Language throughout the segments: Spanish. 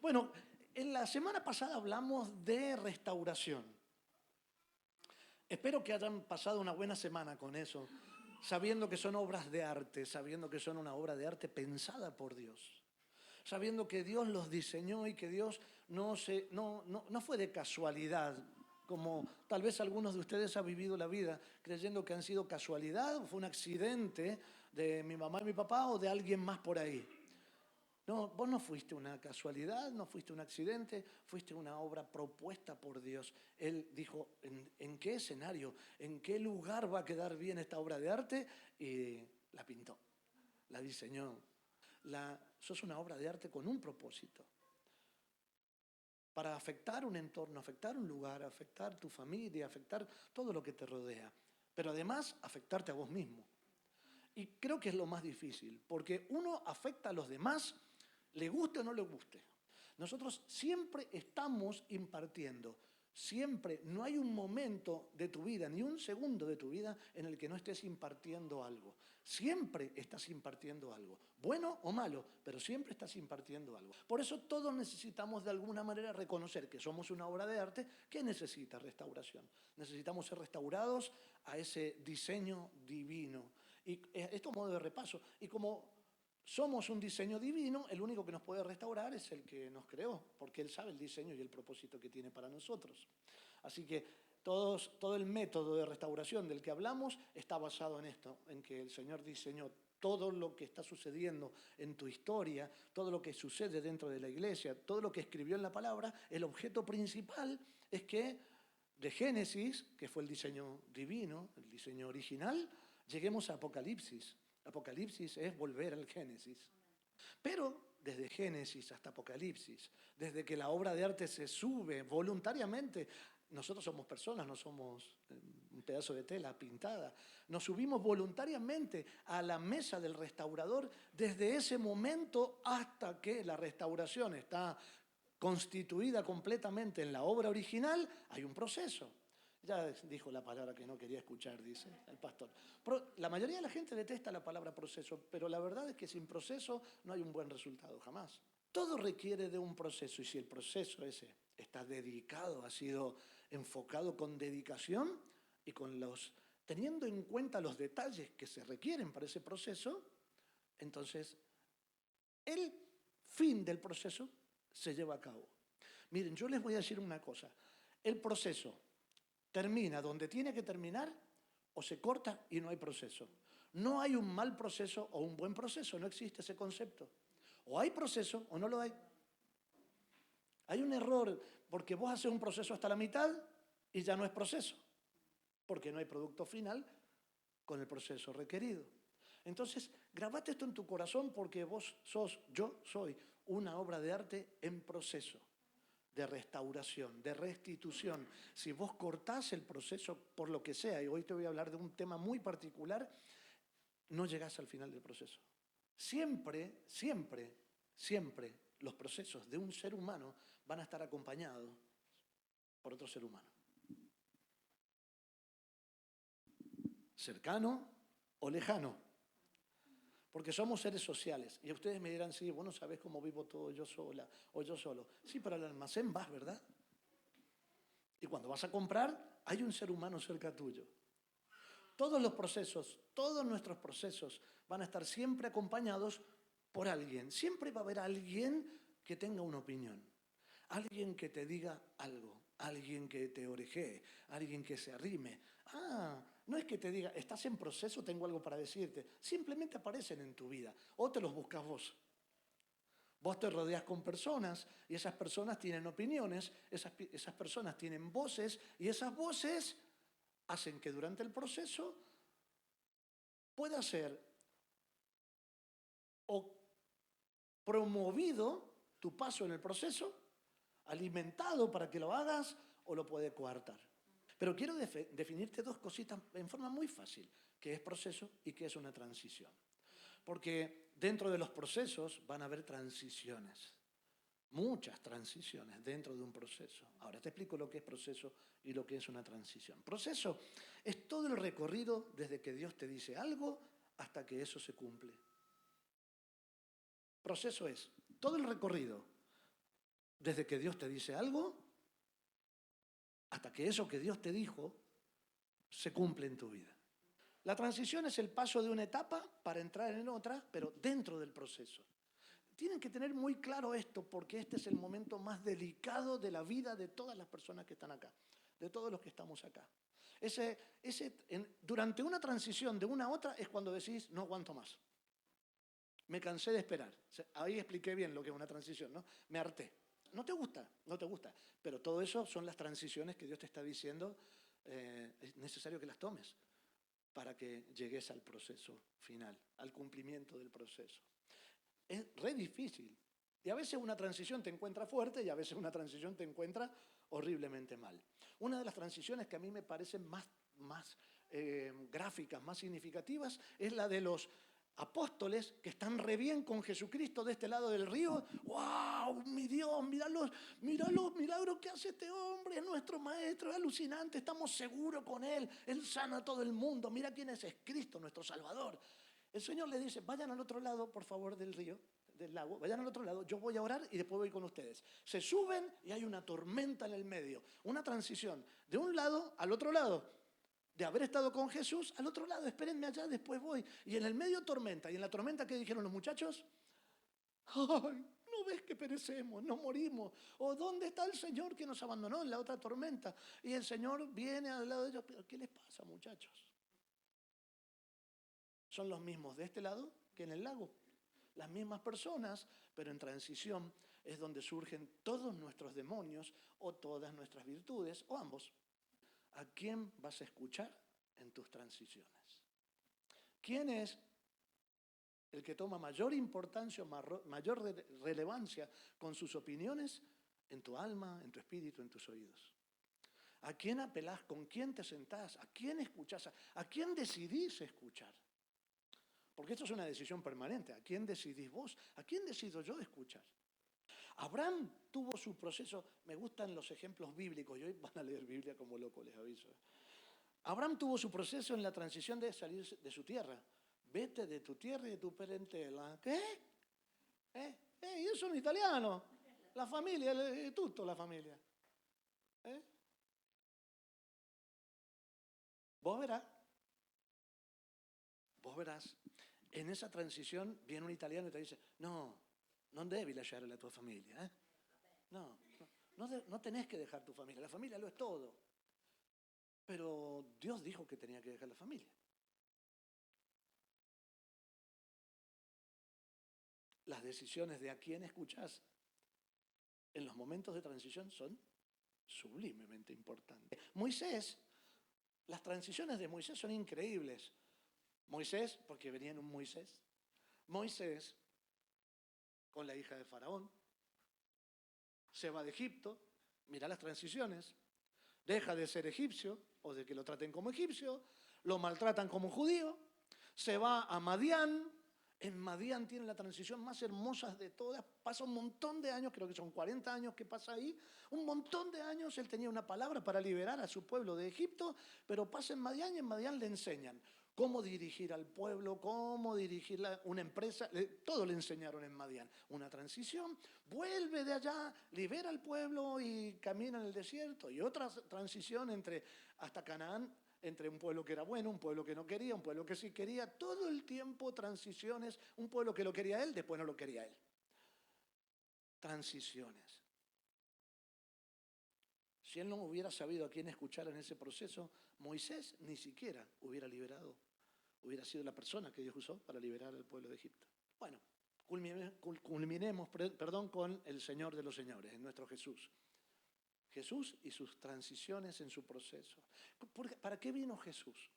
Bueno, en la semana pasada hablamos de restauración. Espero que hayan pasado una buena semana con eso, sabiendo que son obras de arte, sabiendo que son una obra de arte pensada por Dios, sabiendo que Dios los diseñó y que Dios no fue de casualidad, como tal vez algunos de ustedes han vivido la vida creyendo que han sido casualidad o fue un accidente de mi mamá y mi papá o de alguien más por ahí. No, vos no fuiste una casualidad, no fuiste un accidente, fuiste una obra propuesta por Dios. Él dijo, ¿en qué escenario, en qué lugar va a quedar bien esta obra de arte? Y la pintó, la diseñó. Sos una obra de arte con un propósito, para afectar un entorno, afectar un lugar, afectar tu familia, afectar todo lo que te rodea, pero además afectarte a vos mismo. Y creo que es lo más difícil, porque uno afecta a los demás, le guste o no le guste. Nosotros siempre estamos impartiendo, siempre, no hay un momento de tu vida, ni un segundo de tu vida en el que no estés impartiendo algo. Siempre estás impartiendo algo, bueno o malo, pero siempre estás impartiendo algo. Por eso todos necesitamos de alguna manera reconocer que somos una obra de arte que necesita restauración. Necesitamos ser restaurados a ese diseño divino. Y esto es modo de repaso. Y como somos un diseño divino, el único que nos puede restaurar es el que nos creó, porque Él sabe el diseño y el propósito que tiene para nosotros. Así que todo el método de restauración del que hablamos está basado en esto, en que el Señor diseñó todo lo que está sucediendo en tu historia, todo lo que sucede dentro de la iglesia, todo lo que escribió en la palabra, el objeto principal es que de Génesis, que fue el diseño divino, el diseño original, lleguemos a Apocalipsis. Apocalipsis es volver al Génesis. Pero desde Génesis hasta Apocalipsis, desde que la obra de arte se sube voluntariamente, nosotros somos personas, no somos un pedazo de tela pintada, nos subimos voluntariamente a la mesa del restaurador desde ese momento hasta que la restauración está constituida completamente en la obra original, hay un proceso. Ya dijo la palabra que no quería escuchar, dice el pastor. La mayoría de la gente detesta la palabra proceso, pero la verdad es que sin proceso no hay un buen resultado, jamás. Todo requiere de un proceso y si el proceso ese está dedicado, ha sido enfocado con dedicación y teniendo en cuenta los detalles que se requieren para ese proceso, entonces el fin del proceso se lleva a cabo. Miren, yo les voy a decir una cosa. El proceso termina donde tiene que terminar o se corta y no hay proceso. No hay un mal proceso o un buen proceso, no existe ese concepto. O hay proceso o no lo hay. Hay un error porque vos haces un proceso hasta la mitad y ya no es proceso, porque no hay producto final con el proceso requerido. Entonces, grabate esto en tu corazón porque yo soy una obra de arte en proceso de restauración, de restitución. Si vos cortás el proceso por lo que sea, y hoy te voy a hablar de un tema muy particular, no llegás al final del proceso. Siempre, siempre, siempre los procesos de un ser humano van a estar acompañados por otro ser humano. Cercano o lejano. Porque somos seres sociales. Y ustedes me dirán, sí, vos no sabés cómo vivo todo yo sola o yo solo. Sí, pero al almacén vas, ¿verdad? Y cuando vas a comprar, hay un ser humano cerca tuyo. Todos los procesos, todos nuestros procesos van a estar siempre acompañados por alguien. Siempre va a haber alguien que tenga una opinión. Alguien que te diga algo. Alguien que te orejee. Alguien que se arrime. No es que te diga, estás en proceso, tengo algo para decirte. Simplemente aparecen en tu vida. O te los buscas vos. Vos te rodeas con personas y esas personas tienen opiniones, esas personas tienen voces y esas voces hacen que durante el proceso pueda ser o promovido tu paso en el proceso, alimentado para que lo hagas o lo puede coartar. Pero quiero definirte dos cositas en forma muy fácil, qué es proceso y qué es una transición. Porque dentro de los procesos van a haber transiciones. Muchas transiciones dentro de un proceso. Ahora te explico lo que es proceso y lo que es una transición. Proceso es todo el recorrido desde que Dios te dice algo hasta que eso se cumple. Proceso es todo el recorrido Desde que Dios te dice algo, hasta que eso que Dios te dijo se cumple en tu vida. La transición es el paso de una etapa para entrar en otra, pero dentro del proceso. Tienen que tener muy claro esto, porque este es el momento más delicado de la vida de todas las personas que están acá, de todos los que estamos acá. Durante una transición de una a otra es cuando decís, no aguanto más. Me cansé de esperar. Ahí expliqué bien lo que es una transición, ¿no? Me harté. No te gusta, no te gusta. Pero todo eso son las transiciones que Dios te está diciendo, es necesario que las tomes para que llegues al proceso final, al cumplimiento del proceso. Es re difícil. Y a veces una transición te encuentra fuerte y a veces una transición te encuentra horriblemente mal. Una de las transiciones que a mí me parecen más gráficas, más significativas, es la de los apóstoles que están re bien con Jesucristo de este lado del río. ¡Wow! Mi Dios, mirá los milagros que hace este hombre, es nuestro maestro, es alucinante, estamos seguros con él, él sana a todo el mundo, mira quién es Cristo, nuestro Salvador. El Señor le dice, vayan al otro lado, por favor, del río, del lago, vayan al otro lado, yo voy a orar y después voy con ustedes. Se suben y hay una tormenta en el medio, una transición de un lado al otro lado. De haber estado con Jesús, al otro lado, espérenme allá, después voy. Y en el medio tormenta. ¿Y en la tormenta qué dijeron los muchachos? ¡Ay! ¿No ves que perecemos, nos morimos? ¿O dónde está el Señor que nos abandonó en la otra tormenta? Y el Señor viene al lado de ellos. ¿Pero qué les pasa, muchachos? Son los mismos de este lado que en el lago. Las mismas personas, pero en transición es donde surgen todos nuestros demonios o todas nuestras virtudes, o ambos. ¿A quién vas a escuchar en tus transiciones? ¿Quién es el que toma mayor importancia, mayor relevancia con sus opiniones en tu alma, en tu espíritu, en tus oídos? ¿A quién apelás? ¿Con quién te sentás? ¿A quién escuchás? ¿A quién decidís escuchar? Porque esto es una decisión permanente. ¿A quién decidís vos? ¿A quién decido yo escuchar? Abraham tuvo su proceso. Me gustan los ejemplos bíblicos y hoy van a leer Biblia como loco, les aviso. Abraham tuvo su proceso en la transición de salir de su tierra. Vete de tu tierra y de tu parentela. ¿Qué? Io sono italiano. La familia, è tutto la familia. Vos verás, en esa transición viene un italiano y te dice, no, non devi lasciare la tua famiglia. No tenés que dejar tu familia. La familia lo es todo. Pero Dios dijo que tenía que dejar la familia. Las decisiones de a quién escuchás en los momentos de transición son sublimemente importantes. Moisés, las transiciones de Moisés son increíbles. Moisés, porque venía en un Moisés. Moisés, con la hija de Faraón, se va de Egipto, mira las transiciones, deja de ser egipcio o de que lo traten como egipcio, lo maltratan como judío, se va a Madián. En Madián tiene la transición más hermosa de todas, pasa un montón de años, creo que son 40 años que pasa ahí, un montón de años él tenía una palabra para liberar a su pueblo de Egipto, pero pasa en Madián y en Madián le enseñan cómo dirigir al pueblo, cómo dirigir una empresa, todo le enseñaron en Madián. Una transición, vuelve de allá, libera al pueblo y camina en el desierto, y otra transición hasta Canaán, entre un pueblo que era bueno, un pueblo que no quería, un pueblo que sí quería, todo el tiempo transiciones, un pueblo que lo quería él, después no lo quería él. Transiciones. Si él no hubiera sabido a quién escuchar en ese proceso, Moisés ni siquiera hubiera sido la persona que Dios usó para liberar al pueblo de Egipto. Bueno, culminemos con el Señor de los señores, nuestro Jesús. Jesús y sus transiciones en su proceso. ¿Para qué vino Jesús?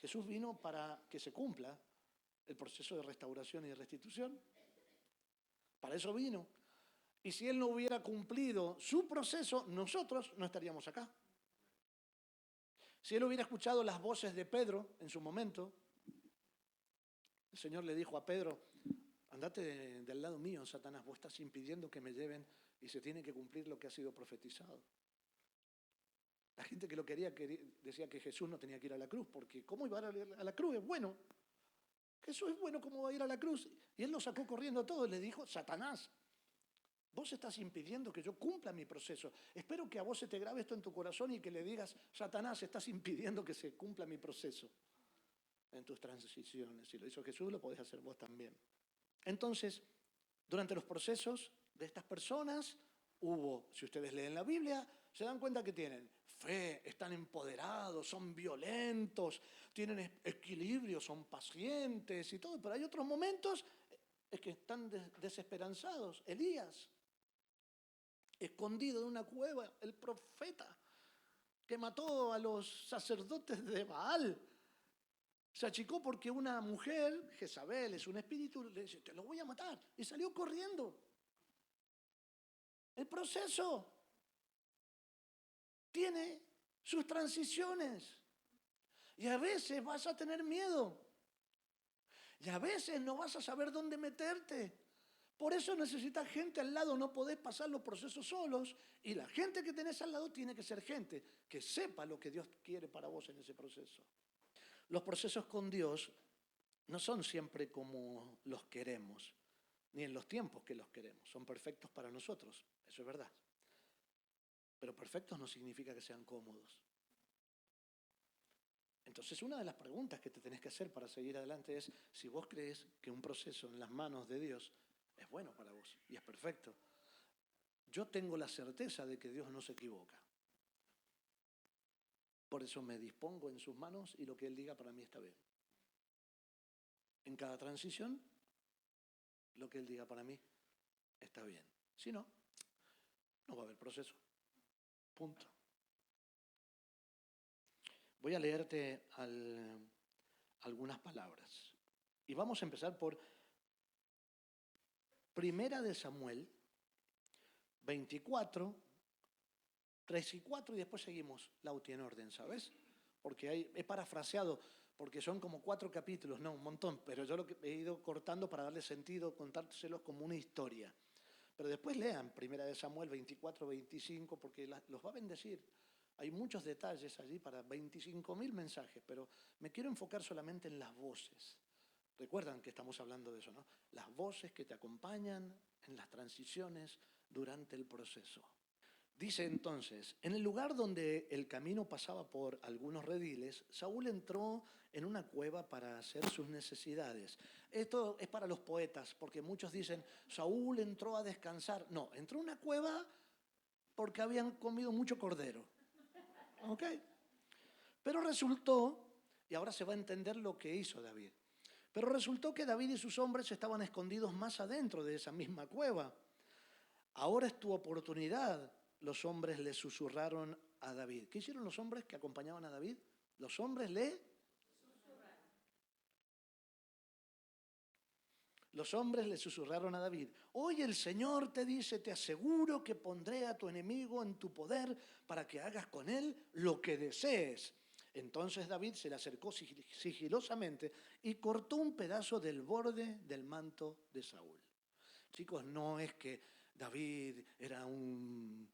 Jesús vino para que se cumpla el proceso de restauración y de restitución. Para eso vino. Y si Él no hubiera cumplido su proceso, nosotros no estaríamos acá. Si Él hubiera escuchado las voces de Pedro en su momento, el Señor le dijo a Pedro, andate del lado mío, Satanás, vos estás impidiendo que me lleven y se tiene que cumplir lo que ha sido profetizado. La gente que lo quería decía que Jesús no tenía que ir a la cruz, porque ¿cómo iba a ir a la cruz? Es bueno. Jesús es bueno, ¿cómo va a ir a la cruz? Y él lo sacó corriendo todo y le dijo, Satanás, vos estás impidiendo que yo cumpla mi proceso. Espero que a vos se te grabe esto en tu corazón y que le digas, Satanás, estás impidiendo que se cumpla mi proceso en tus transiciones. Si lo hizo Jesús, lo podés hacer vos también. Entonces, durante los procesos de estas personas, hubo, si ustedes leen la Biblia, se dan cuenta que tienen fe, están empoderados, son violentos, tienen equilibrio, son pacientes y todo, pero hay otros momentos es que están desesperanzados. Elías, escondido en una cueva, el profeta que mató a los sacerdotes de Baal, se achicó porque una mujer, Jezabel, es un espíritu, le dice, te lo voy a matar, y salió corriendo. El proceso tiene sus transiciones. Y a veces vas a tener miedo. Y a veces no vas a saber dónde meterte. Por eso necesitas gente al lado, no podés pasar los procesos solos. Y la gente que tenés al lado tiene que ser gente que sepa lo que Dios quiere para vos en ese proceso. Los procesos con Dios no son siempre como los queremos, ni en los tiempos que los queremos. Son perfectos para nosotros, eso es verdad. Pero perfectos no significa que sean cómodos. Entonces, una de las preguntas que te tenés que hacer para seguir adelante es si vos crees que un proceso en las manos de Dios es bueno para vos y es perfecto. Yo tengo la certeza de que Dios no se equivoca. Por eso me dispongo en sus manos y lo que Él diga para mí está bien. En cada transición, lo que Él diga para mí está bien. Si no, no va a haber proceso. Punto. Voy a leerte algunas palabras. Y vamos a empezar por Primera de Samuel 24, 3 y 4, y después seguimos Lauti en orden, ¿sabes? Porque he parafraseado, porque son como 4 capítulos, no, un montón, pero yo lo que he ido cortando para darle sentido, contárselos como una historia. Pero después lean Primera de Samuel 24, 25, porque los va a bendecir. Hay muchos detalles allí para 25.000 mensajes, pero me quiero enfocar solamente en las voces. Recuerdan que estamos hablando de eso, ¿no? Las voces que te acompañan en las transiciones durante el proceso. Dice entonces, en el lugar donde el camino pasaba por algunos rediles, Saúl entró en una cueva para hacer sus necesidades. Esto es para los poetas, porque muchos dicen, Saúl entró a descansar. No, entró a una cueva porque habían comido mucho cordero. ¿Ok? Pero resultó, y ahora se va a entender lo que hizo David, pero resultó que David y sus hombres estaban escondidos más adentro de esa misma cueva. Ahora es tu oportunidad, los hombres le susurraron a David. ¿Qué hicieron los hombres que acompañaban a David? Los hombres Los hombres le susurraron a David, hoy el Señor te dice, te aseguro que pondré a tu enemigo en tu poder para que hagas con él lo que desees. Entonces David se le acercó sigilosamente y cortó un pedazo del borde del manto de Saúl. Chicos, no es que David era un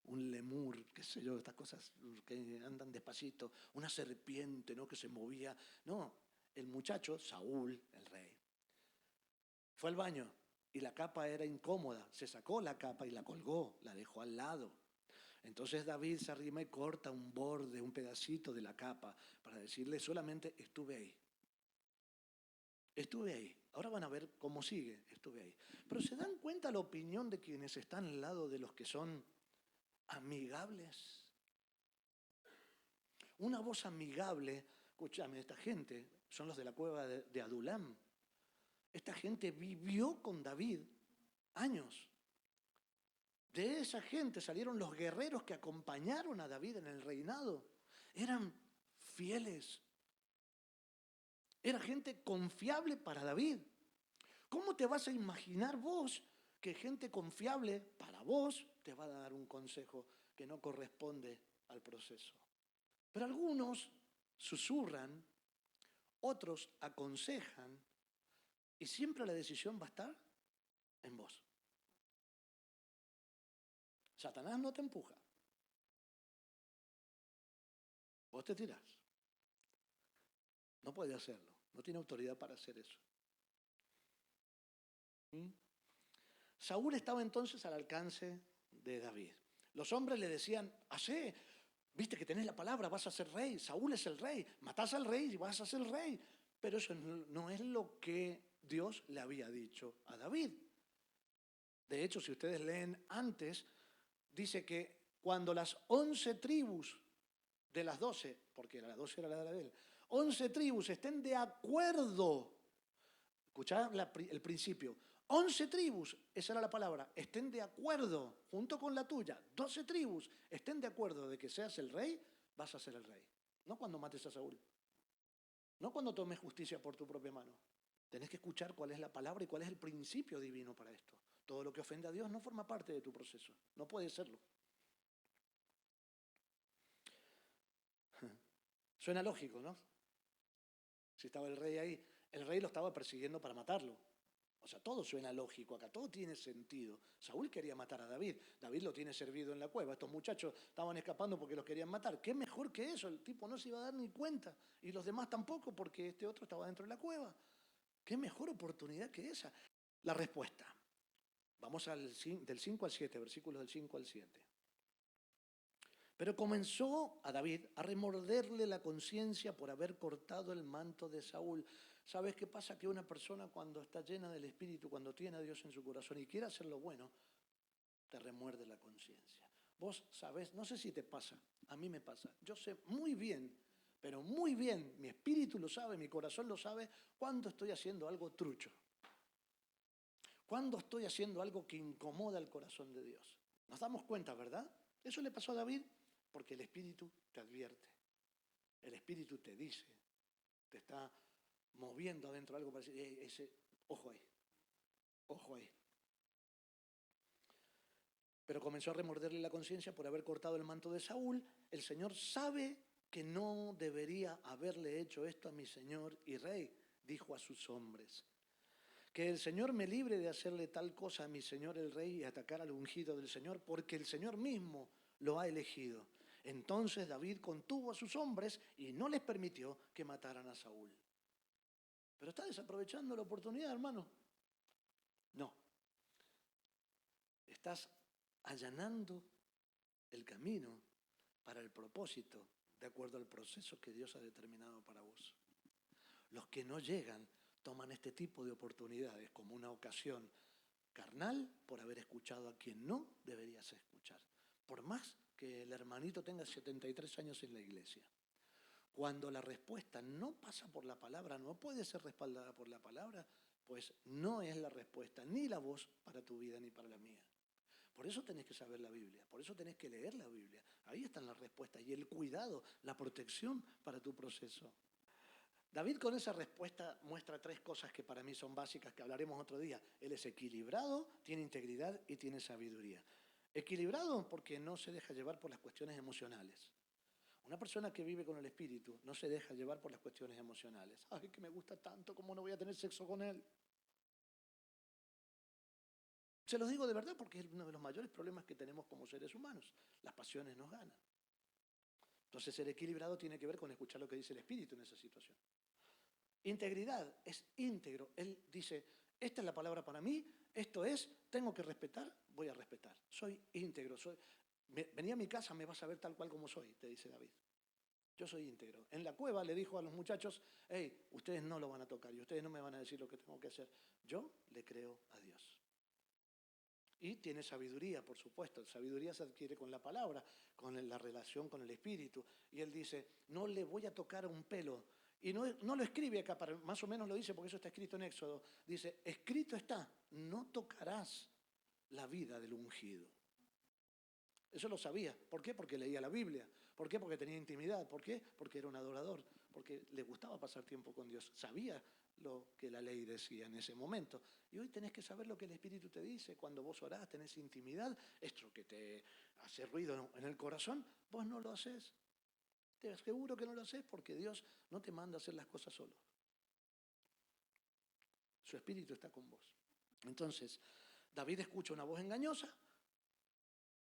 lemur, qué sé yo, estas cosas que andan despacito, una serpiente, ¿no?, que se movía. No, el muchacho, Saúl, el rey, fue al baño y la capa era incómoda. Se sacó la capa y la colgó, la dejó al lado. Entonces David se arrima y corta un borde, un pedacito de la capa para decirle solamente estuve ahí. Estuve ahí. Ahora van a ver cómo sigue. Estuve ahí. Pero ¿se dan cuenta la opinión de quienes están al lado de los que son amigables? Una voz amigable, escúchame, esta gente son los de la cueva de Adulam. Esta gente vivió con David años. De esa gente salieron los guerreros que acompañaron a David en el reinado. Eran fieles. Era gente confiable para David. ¿Cómo te vas a imaginar vos que gente confiable para vos te va a dar un consejo que no corresponde al proceso? Pero algunos susurran, otros aconsejan, y siempre la decisión va a estar en vos. Satanás no te empuja. Vos te tirás. No puede hacerlo. No tiene autoridad para hacer eso. ¿Mm? Saúl estaba entonces al alcance de David. Los hombres le decían, hacé, viste que tenés la palabra, vas a ser rey, Saúl es el rey, matás al rey y vas a ser rey. Pero eso no es lo que Dios le había dicho a David. De hecho, si ustedes leen antes, dice que cuando las 11 tribus de las 12, porque las 12 era la de él, 11 tribus estén de acuerdo, escuchá el principio, 11 tribus, esa era la palabra, estén de acuerdo, junto con la tuya, 12 tribus estén de acuerdo de que seas el rey, vas a ser el rey. No cuando mates a Saúl, no cuando tomes justicia por tu propia mano. Tenés que escuchar cuál es la palabra y cuál es el principio divino para esto. Todo lo que ofende a Dios no forma parte de tu proceso, no puede serlo. Suena lógico, ¿no? Si estaba el rey ahí, el rey lo estaba persiguiendo para matarlo. O sea, todo suena lógico acá, todo tiene sentido. Saúl quería matar a David, David lo tiene servido en la cueva. Estos muchachos estaban escapando porque los querían matar. ¿Qué mejor que eso? El tipo no se iba a dar ni cuenta. Y los demás tampoco porque este otro estaba dentro de la cueva. ¿Qué mejor oportunidad que esa? La respuesta. Vamos del 5 al 7, versículos del 5 al 7. Pero comenzó a David a remorderle la conciencia por haber cortado el manto de Saúl. ¿Sabes qué pasa? Que una persona cuando está llena del Espíritu, cuando tiene a Dios en su corazón y quiere hacer lo bueno, te remuerde la conciencia. Vos sabés, no sé si te pasa, a mí me pasa. Yo sé muy bien, pero muy bien, mi espíritu lo sabe, mi corazón lo sabe, cuando estoy haciendo algo trucho. Cuando estoy haciendo algo que incomoda el corazón de Dios. Nos damos cuenta, ¿verdad? Eso le pasó a David porque el Espíritu te advierte. El Espíritu te dice, te está moviendo adentro algo para decir, ojo ahí, ojo ahí. Pero comenzó a remorderle la conciencia por haber cortado el manto de Saúl. El Señor sabe que no debería haberle hecho esto a mi Señor y Rey, dijo a sus hombres. Que el Señor me libre de hacerle tal cosa a mi Señor el Rey y atacar al ungido del Señor, porque el Señor mismo lo ha elegido. Entonces David contuvo a sus hombres y no les permitió que mataran a Saúl. Pero está desaprovechando la oportunidad, hermano. No. Estás allanando el camino para el propósito de acuerdo al proceso que Dios ha determinado para vos. Los que no llegan toman este tipo de oportunidades como una ocasión carnal por haber escuchado a quien no deberías escuchar. Por más que el hermanito tenga 73 años en la iglesia. Cuando la respuesta no pasa por la palabra, no puede ser respaldada por la palabra, pues no es la respuesta ni la voz para tu vida ni para la mía. Por eso tenés que saber la Biblia, por eso tenés que leer la Biblia. Ahí están las respuestas y el cuidado, la protección para tu proceso. David con esa respuesta muestra 3 cosas que para mí son básicas, que hablaremos otro día. Él es equilibrado, tiene integridad y tiene sabiduría. Equilibrado porque no se deja llevar por las cuestiones emocionales. Una persona que vive con el Espíritu no se deja llevar por las cuestiones emocionales. Ay, que me gusta tanto, ¿cómo no voy a tener sexo con él? Se los digo de verdad porque es uno de los mayores problemas que tenemos como seres humanos. Las pasiones nos ganan. Entonces, ser equilibrado tiene que ver con escuchar lo que dice el Espíritu en esa situación. Integridad, es íntegro. Él dice, esta es la palabra para mí, esto es, tengo que respetar, voy a respetar. Soy íntegro, vení a mi casa, me vas a ver tal cual como soy, te dice David. Yo soy íntegro. En la cueva le dijo a los muchachos, hey, ustedes no lo van a tocar y ustedes no me van a decir lo que tengo que hacer. Yo le creo a Dios. Y tiene sabiduría, por supuesto. Sabiduría se adquiere con la palabra, con la relación con el Espíritu. Y él dice, no le voy a tocar un pelo. Y no lo escribe acá, más o menos lo dice porque eso está escrito en Éxodo. Dice, escrito está, no tocarás la vida del ungido. Eso lo sabía. ¿Por qué? Porque leía la Biblia. ¿Por qué? Porque tenía intimidad. ¿Por qué? Porque era un adorador. Porque le gustaba pasar tiempo con Dios. Sabía lo que la ley decía en ese momento. Y hoy tenés que saber lo que el Espíritu te dice. Cuando vos orás, tenés intimidad. Esto que te hace ruido en el corazón, vos no lo haces. Te aseguro que no lo haces porque Dios no te manda a hacer las cosas solo. Su Espíritu está con vos. Entonces, David escucha una voz engañosa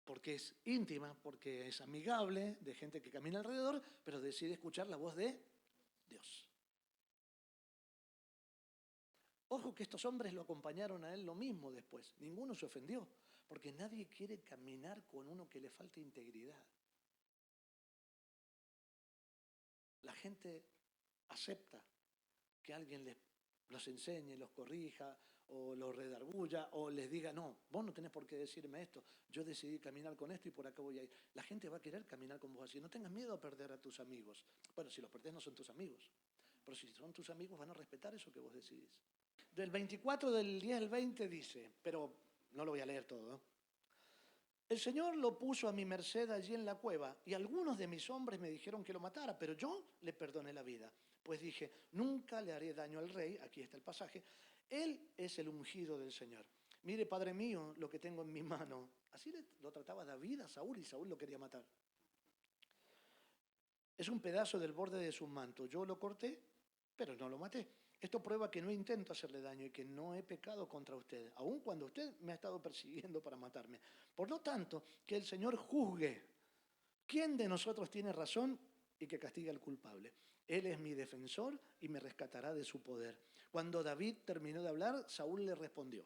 porque es íntima, porque es amigable, de gente que camina alrededor, pero decide escuchar la voz de Dios. Ojo que estos hombres lo acompañaron a él lo mismo después. Ninguno se ofendió, porque nadie quiere caminar con uno que le falte integridad. La gente acepta que alguien los enseñe, los corrija, o los redarguya, o les diga, no, vos no tenés por qué decirme esto, yo decidí caminar con esto y por acá voy a ir. La gente va a querer caminar con vos así. No tengas miedo a perder a tus amigos. Bueno, si los perdés no son tus amigos, pero si son tus amigos van a respetar eso que vos decidís. Del 24 del 10 al 20 dice, pero no lo voy a leer todo, ¿no? El Señor lo puso a mi merced allí en la cueva, y algunos de mis hombres me dijeron que lo matara, pero yo le perdoné la vida. Pues dije, nunca le haré daño al rey, aquí está el pasaje, él es el ungido del Señor. Mire, Padre mío, lo que tengo en mi mano. Así lo trataba David a Saúl, y Saúl lo quería matar. Es un pedazo del borde de su manto. Yo lo corté, pero no lo maté. Esto prueba que no intento hacerle daño y que no he pecado contra usted, aun cuando usted me ha estado persiguiendo para matarme. Por lo tanto, que el Señor juzgue quién de nosotros tiene razón y que castigue al culpable. Él es mi defensor y me rescatará de su poder. Cuando David terminó de hablar, Saúl le respondió,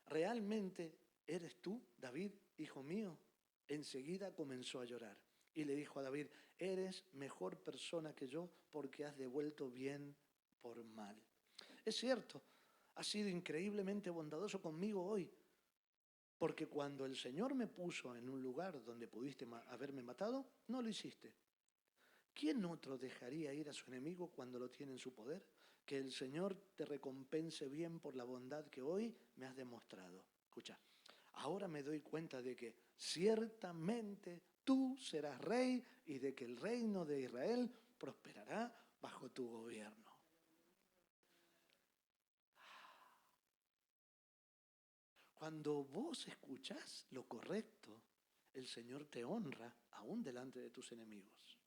¿realmente eres tú, David, hijo mío? Enseguida comenzó a llorar y le dijo a David, eres mejor persona que yo porque has devuelto bien por mal. Es cierto, has sido increíblemente bondadoso conmigo hoy, porque cuando el Señor me puso en un lugar donde pudiste haberme matado, no lo hiciste. ¿Quién otro dejaría ir a su enemigo cuando lo tiene en su poder? Que el Señor te recompense bien por la bondad que hoy me has demostrado. Escucha, ahora me doy cuenta de que ciertamente tú serás rey y de que el reino de Israel prosperará bajo tu gobierno. Cuando vos escuchás lo correcto, el Señor te honra aún delante de tus enemigos.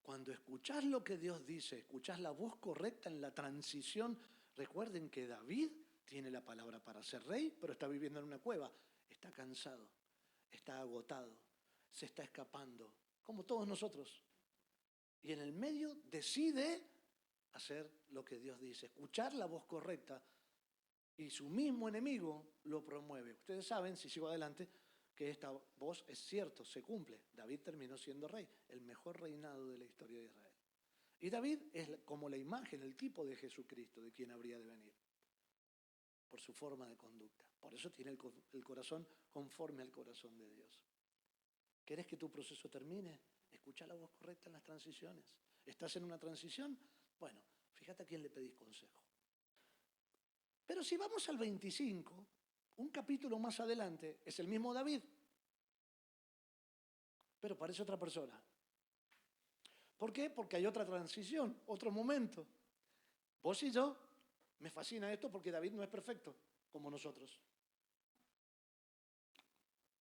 Cuando escuchás lo que Dios dice, escuchás la voz correcta en la transición, recuerden que David tiene la palabra para ser rey, pero está viviendo en una cueva, está cansado, está agotado, se está escapando, como todos nosotros. Y en el medio decide hacer lo que Dios dice, escuchar la voz correcta, y su mismo enemigo lo promueve. Ustedes saben, si sigo adelante, que esta voz es cierto, se cumple. David terminó siendo rey, el mejor reinado de la historia de Israel. Y David es como la imagen, el tipo de Jesucristo, de quien habría de venir, por su forma de conducta. Por eso tiene el corazón conforme al corazón de Dios. ¿Querés que tu proceso termine? Escucha la voz correcta en las transiciones. ¿Estás en una transición? Bueno, fíjate a quién le pedís consejo. Pero si vamos al 25, un capítulo más adelante, es el mismo David, pero parece otra persona. ¿Por qué? Porque hay otra transición, otro momento. Vos y yo, me fascina esto porque David no es perfecto como nosotros.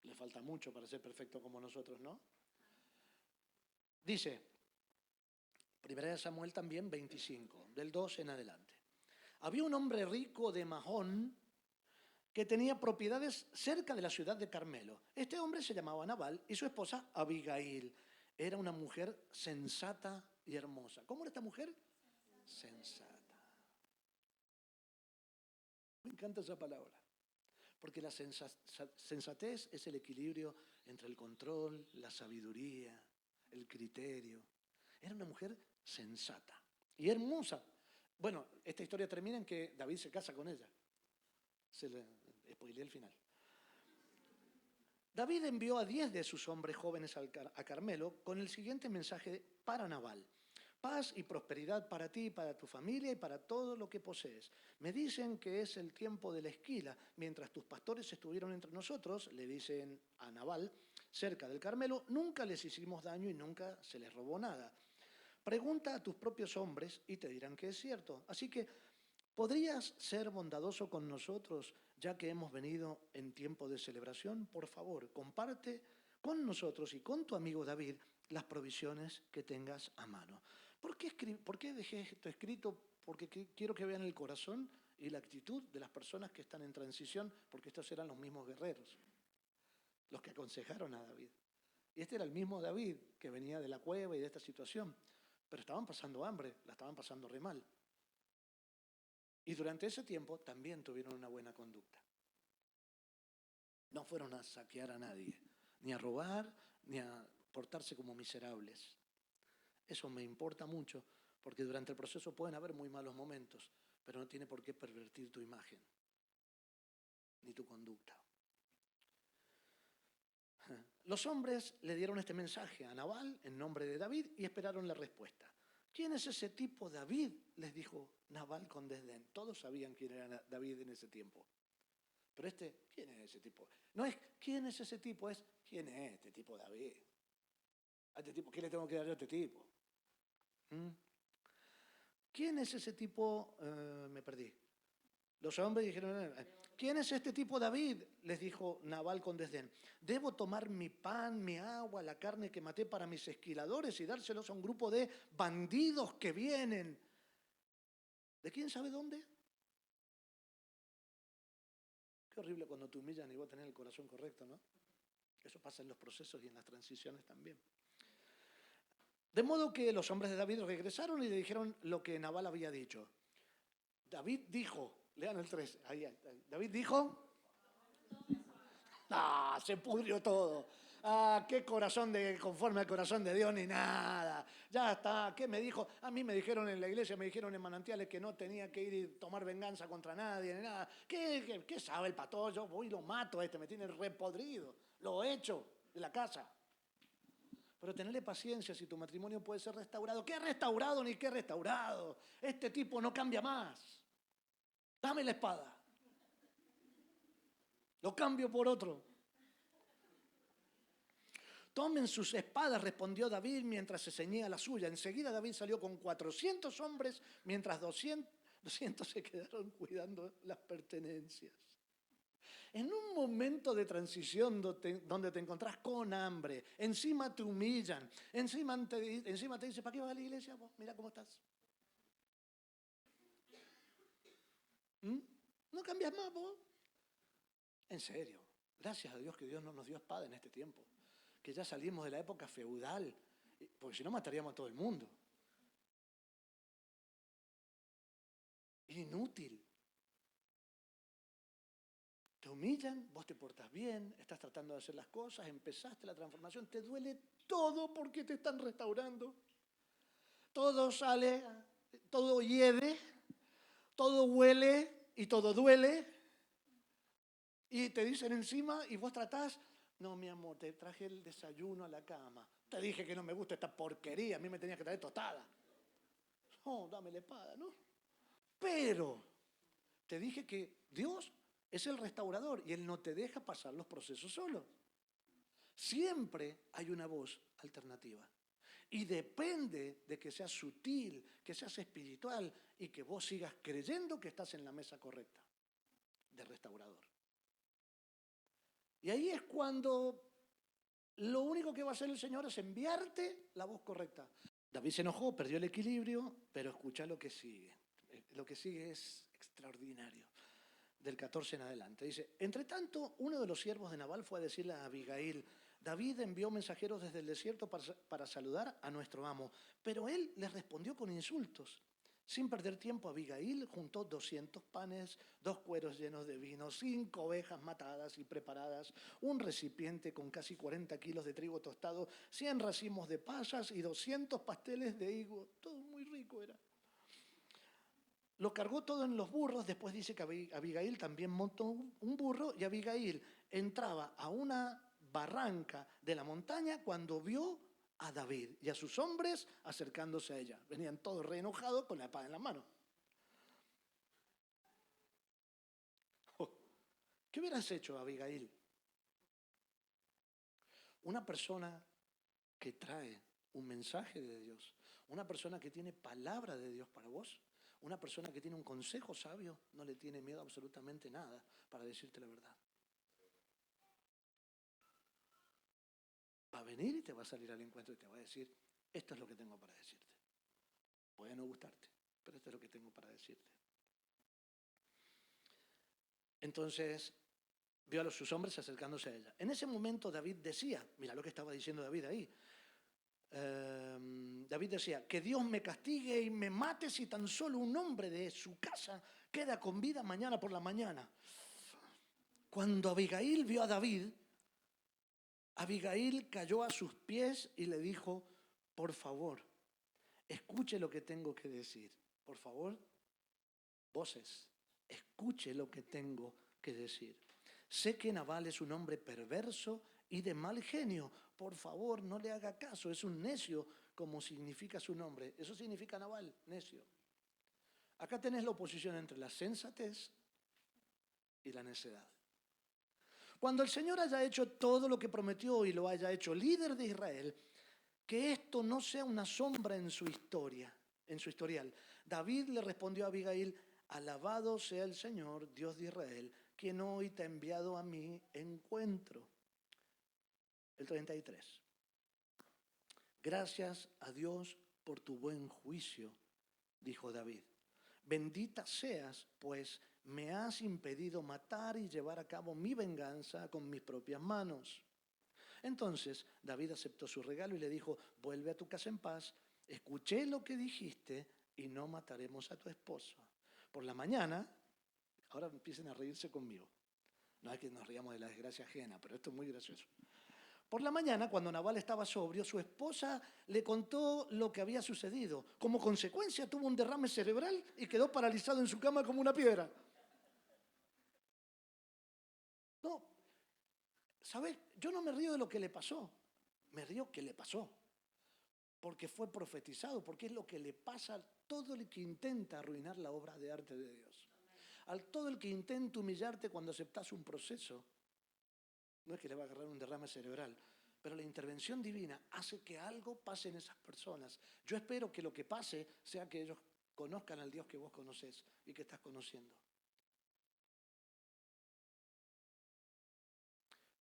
Le falta mucho para ser perfecto como nosotros, ¿no? Dice, 1 Samuel también 25, del 2 en adelante. Había un hombre rico de Mahón que tenía propiedades cerca de la ciudad de Carmelo. Este hombre se llamaba Nabal y su esposa Abigail. Era una mujer sensata y hermosa. ¿Cómo era esta mujer? Sensata. Me encanta esa palabra, porque la sensatez es el equilibrio entre el control, la sabiduría, el criterio. Era una mujer sensata y hermosa. Bueno, esta historia termina en que David se casa con ella. Se le spoileé el final. David envió a 10 de sus hombres jóvenes a Carmelo con el siguiente mensaje para Nabal. Paz y prosperidad para ti, para tu familia y para todo lo que posees. Me dicen que es el tiempo de la esquila. Mientras tus pastores estuvieron entre nosotros, le dicen a Nabal, cerca del Carmelo, nunca les hicimos daño y nunca se les robó nada. Pregunta a tus propios hombres y te dirán que es cierto. Así que, ¿podrías ser bondadoso con nosotros ya que hemos venido en tiempo de celebración? Por favor, comparte con nosotros y con tu amigo David las provisiones que tengas a mano. ¿Por qué dejé esto escrito? Porque quiero que vean el corazón y la actitud de las personas que están en transición, porque estos eran los mismos guerreros, los que aconsejaron a David. Y este era el mismo David que venía de la cueva y de esta situación. pero estaban pasando hambre, la estaban pasando re mal. Y durante ese tiempo también tuvieron una buena conducta. No fueron a saquear a nadie, ni a robar, ni a portarse como miserables. Eso me importa mucho, porque durante el proceso pueden haber muy malos momentos, pero no tiene por qué pervertir tu imagen, ni tu conducta. Los hombres le dieron este mensaje a Nabal en nombre de David y esperaron la respuesta. ¿Quién es ese tipo David?, les dijo Nabal con desdén. Todos sabían quién era David en ese tiempo. Pero ¿quién es ese tipo? No es ¿quién es ese tipo? Es ¿quién es este tipo David? ¿A este tipo? ¿Qué le tengo que dar yo a este tipo? ¿Quién es ese tipo? Me perdí. Los hombres dijeron, ¿quién es este tipo David?, les dijo Nabal con desdén. ¿Debo tomar mi pan, mi agua, la carne que maté para mis esquiladores y dárselos a un grupo de bandidos que vienen? ¿De quién sabe dónde? Qué horrible cuando te humillan y vos tenés el corazón correcto, ¿no? Eso pasa en los procesos y en las transiciones también. De modo que los hombres de David regresaron y le dijeron lo que Nabal había dicho. David dijo, lean el 3, ahí, David dijo, se pudrió todo. Qué corazón conforme al corazón de Dios, ni nada. Ya está, ¿qué me dijo? A mí me dijeron en la iglesia, me dijeron en Manantiales que no tenía que ir y tomar venganza contra nadie, ni nada. ¿Qué sabe el pastor? Yo voy y lo mato me tiene repodrido. Lo he hecho de la casa. Pero tenerle paciencia si tu matrimonio puede ser restaurado. ¿Qué restaurado ni qué restaurado? Este tipo no cambia más. Dame la espada. Lo cambio por otro. Tomen sus espadas, respondió David mientras se ceñía la suya. Enseguida David salió con 400 hombres, mientras 200 se quedaron cuidando las pertenencias. En un momento de transición donde te encontrás con hambre, encima te humillan, encima te dicen, ¿para qué vas a la iglesia? Vos, mira cómo estás. ¿No cambias más vos? En serio, gracias a Dios que Dios no nos dio espada en este tiempo. Que ya salimos de la época feudal, porque si no mataríamos a todo el mundo. Inútil. Te humillan, vos te portas bien, estás tratando de hacer las cosas, empezaste la transformación, te duele todo porque te están restaurando. Todo sale, todo hiede, todo huele y todo duele. Y te dicen encima y vos tratás, no, mi amor, te traje el desayuno a la cama. Te dije que no me gusta esta porquería, a mí me tenías que traer tostada. No, dame la espada, ¿no? Pero te dije que Dios es el restaurador y Él no te deja pasar los procesos solo. Siempre hay una voz alternativa. Y depende de que seas sutil, que seas espiritual y que vos sigas creyendo que estás en la mesa correcta de restaurador. Y ahí es cuando lo único que va a hacer el Señor es enviarte la voz correcta. David se enojó, perdió el equilibrio, pero escucha lo que sigue. Lo que sigue es extraordinario. Del 14 en adelante. Dice, entre tanto, uno de los siervos de Nabal fue a decirle a Abigail, David envió mensajeros desde el desierto para saludar a nuestro amo, pero él les respondió con insultos. Sin perder tiempo, Abigail juntó 200 panes, 2 cueros llenos de vino, 5 ovejas matadas y preparadas, un recipiente con casi 40 kilos de trigo tostado, 100 racimos de pasas y 200 pasteles de higo. Todo muy rico era. Lo cargó todo en los burros, después dice que Abigail también montó un burro y Abigail entraba a una barranca de la montaña cuando vio a David y a sus hombres acercándose a ella. Venían todos re enojados con la espada en la mano. ¿Qué hubieras hecho, Abigail? Una persona que trae un mensaje de Dios, una persona que tiene palabra de Dios para vos, una persona que tiene un consejo sabio, no le tiene miedo a absolutamente nada para decirte la verdad. Va a venir y te va a salir al encuentro y te va a decir, esto es lo que tengo para decirte. Puede no gustarte, pero esto es lo que tengo para decirte. Entonces, vio a sus hombres acercándose a ella. En ese momento David decía, mira lo que estaba diciendo David ahí, David decía, que Dios me castigue y me mate si tan solo un hombre de su casa queda con vida mañana por la mañana. Cuando Abigail vio a David, Abigail cayó a sus pies y le dijo, por favor, escuche lo que tengo que decir. Por favor, voces, escuche lo que tengo que decir. Sé que Nabal es un hombre perverso y de mal genio. Por favor, no le haga caso, es un necio, como significa su nombre. Eso significa Nabal, necio. Acá tenés la oposición entre la sensatez y la necedad. Cuando el Señor haya hecho todo lo que prometió y lo haya hecho líder de Israel, que esto no sea una sombra en su historia, en su historial. David le respondió a Abigail, alabado sea el Señor, Dios de Israel, quien hoy te ha enviado a mi encuentro. El 33. Gracias a Dios por tu buen juicio, dijo David. Bendita seas, pues me has impedido matar y llevar a cabo mi venganza con mis propias manos. Entonces David aceptó su regalo y le dijo, vuelve a tu casa en paz, escuché lo que dijiste y no mataremos a tu esposo. Por la mañana, ahora empiecen a reírse conmigo. No es que nos riamos de la desgracia ajena, pero esto es muy gracioso. Por la mañana, cuando Nabal estaba sobrio, su esposa le contó lo que había sucedido. Como consecuencia, tuvo un derrame cerebral y quedó paralizado en su cama como una piedra. No, ¿sabes? Yo no me río de lo que le pasó, me río que le pasó. Porque fue profetizado, porque es lo que le pasa a todo el que intenta arruinar la obra de arte de Dios. Al todo el que intenta humillarte cuando aceptas un proceso, no es que le va a agarrar un derrame cerebral, pero la intervención divina hace que algo pase en esas personas. Yo espero que lo que pase sea que ellos conozcan al Dios que vos conocés y que estás conociendo.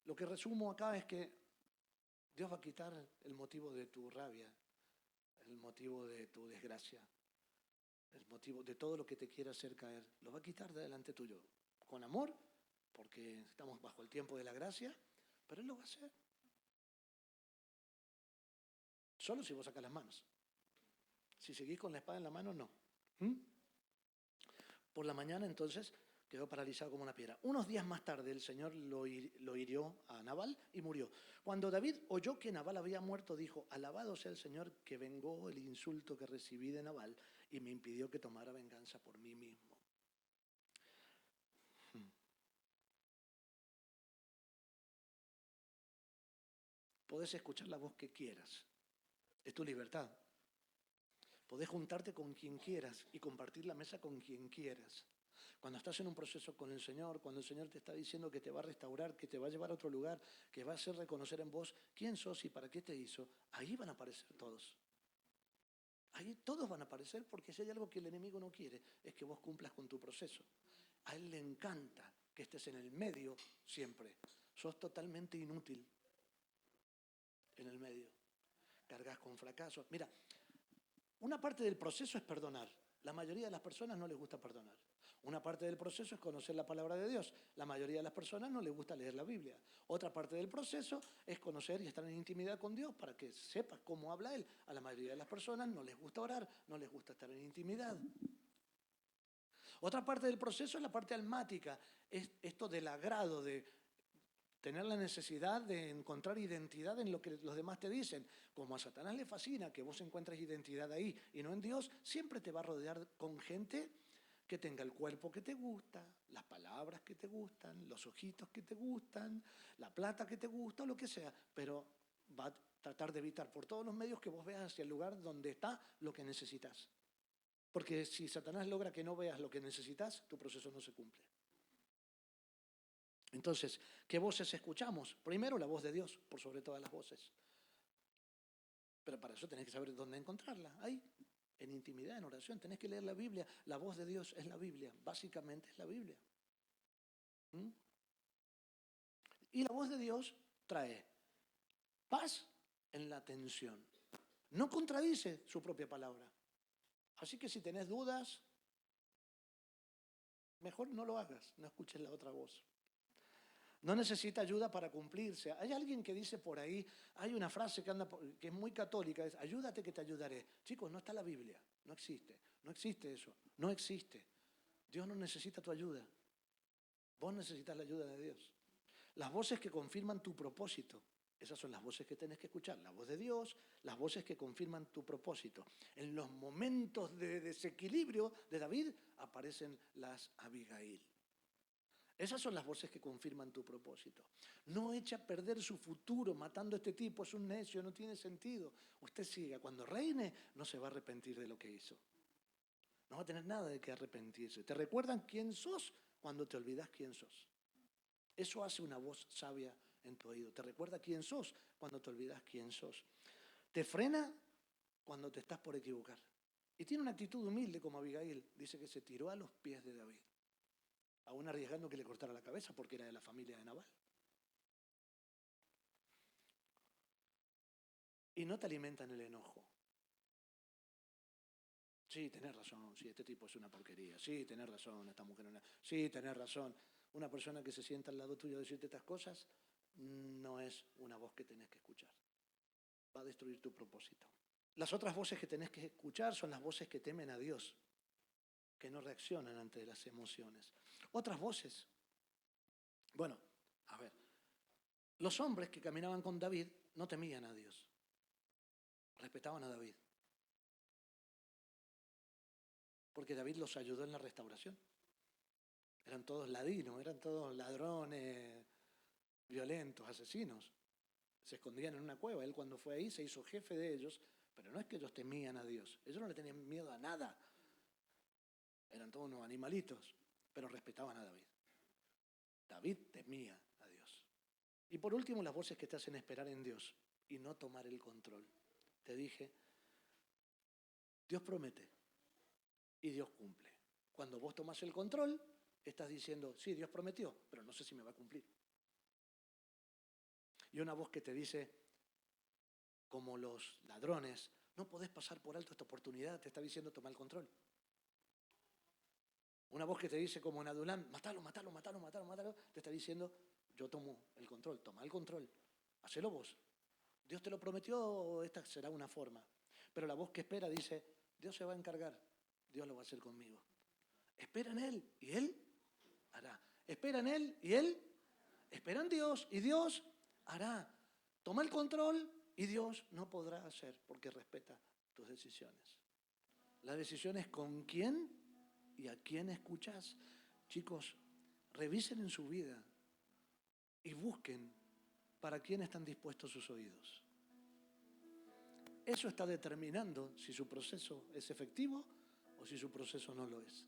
Lo que resumo acá es que Dios va a quitar el motivo de tu rabia, el motivo de tu desgracia, el motivo de todo lo que te quiera hacer caer. Lo va a quitar de delante tuyo, con amor, porque estamos bajo el tiempo de la gracia, pero Él lo va a hacer. Solo si vos sacas las manos. Si seguís con la espada en la mano, no. Por la mañana, entonces, quedó paralizado como una piedra. Unos días más tarde, el Señor lo hirió a Nabal y murió. Cuando David oyó que Nabal había muerto, dijo, alabado sea el Señor que vengó el insulto que recibí de Nabal y me impidió que tomara venganza por mí mismo. Podés escuchar la voz que quieras. Es tu libertad. Podés juntarte con quien quieras y compartir la mesa con quien quieras. Cuando estás en un proceso con el Señor, cuando el Señor te está diciendo que te va a restaurar, que te va a llevar a otro lugar, que va a hacer reconocer en vos quién sos y para qué te hizo, ahí van a aparecer todos. Ahí todos van a aparecer porque si hay algo que el enemigo no quiere, es que vos cumplas con tu proceso. A él le encanta que estés en el medio siempre. Sos totalmente inútil en el medio. Cargas con fracasos. Mira, una parte del proceso es perdonar. La mayoría de las personas no les gusta perdonar. Una parte del proceso es conocer la palabra de Dios. La mayoría de las personas no les gusta leer la Biblia. Otra parte del proceso es conocer y estar en intimidad con Dios para que sepas cómo habla Él. A la mayoría de las personas no les gusta orar, no les gusta estar en intimidad. Otra parte del proceso es la parte almática. Es esto del agrado, de tener la necesidad de encontrar identidad en lo que los demás te dicen. Como a Satanás le fascina que vos encuentres identidad ahí y no en Dios, siempre te va a rodear con gente que tenga el cuerpo que te gusta, las palabras que te gustan, los ojitos que te gustan, la plata que te gusta o lo que sea, pero va a tratar de evitar por todos los medios que vos veas hacia el lugar donde está lo que necesitas. Porque si Satanás logra que no veas lo que necesitas, tu proceso no se cumple. Entonces, ¿qué voces escuchamos? Primero, la voz de Dios, por sobre todas las voces. Pero para eso tenés que saber dónde encontrarla. Ahí, en intimidad, en oración. Tenés que leer la Biblia. La voz de Dios es la Biblia. Básicamente es la Biblia. Y la voz de Dios trae paz en la tensión. No contradice su propia palabra. Así que si tenés dudas, mejor no lo hagas. No escuches la otra voz. No necesita ayuda para cumplirse. Hay alguien que dice por ahí, hay una frase que es muy católica, es ayúdate que te ayudaré. Chicos, no está en la Biblia, no existe. No existe eso, no existe. Dios no necesita tu ayuda. Vos necesitas la ayuda de Dios. Las voces que confirman tu propósito, esas son las voces que tenés que escuchar. La voz de Dios, las voces que confirman tu propósito. En los momentos de desequilibrio de David aparecen las Abigail. Esas son las voces que confirman tu propósito. No echa a perder su futuro matando a este tipo, es un necio, no tiene sentido. Usted siga, cuando reine no se va a arrepentir de lo que hizo. No va a tener nada de qué arrepentirse. Te recuerdan quién sos cuando te olvidas quién sos. Eso hace una voz sabia en tu oído. Te recuerda quién sos cuando te olvidas quién sos. Te frena cuando te estás por equivocar. Y tiene una actitud humilde como Abigail. Dice que se tiró a los pies de David, aún arriesgando que le cortara la cabeza porque era de la familia de Nabal. Y no te alimentan el enojo. Sí, tenés razón, sí, este tipo es una porquería. Sí, tenés razón, esta mujer es una... Sí, tenés razón. Una persona que se sienta al lado tuyo a decirte estas cosas no es una voz que tenés que escuchar. Va a destruir tu propósito. Las otras voces que tenés que escuchar son las voces que temen a Dios, que no reaccionan ante las emociones. Otras voces. Bueno, a ver. Los hombres que caminaban con David no temían a Dios. Respetaban a David. Porque David los ayudó en la restauración. Eran todos ladinos, eran todos ladrones, violentos, asesinos. Se escondían en una cueva. Él cuando fue ahí se hizo jefe de ellos, pero no es que ellos temían a Dios. Ellos no le tenían miedo a nada. Eran todos unos animalitos, pero respetaban a David. David temía a Dios. Y por último, las voces que te hacen esperar en Dios y no tomar el control. Te dije, Dios promete y Dios cumple. Cuando vos tomás el control, estás diciendo, sí, Dios prometió, pero no sé si me va a cumplir. Y una voz que te dice, como los ladrones, no podés pasar por alto esta oportunidad, te está diciendo toma el control. Una voz que te dice como en Adulán, matalo, matalo, matalo, matalo, matalo, te está diciendo, yo tomo el control, toma el control, hacelo vos. Dios te lo prometió, esta será una forma. Pero la voz que espera dice, Dios se va a encargar, Dios lo va a hacer conmigo. Espera en Él y Él hará. Espera en Él y Él, espera en Dios y Dios hará. Toma el control y Dios no podrá hacer porque respeta tus decisiones. La decisión es con quién y a quién escuchas. Chicos, revisen en su vida y busquen para quién están dispuestos sus oídos. Eso está determinando si su proceso es efectivo o si su proceso no lo es.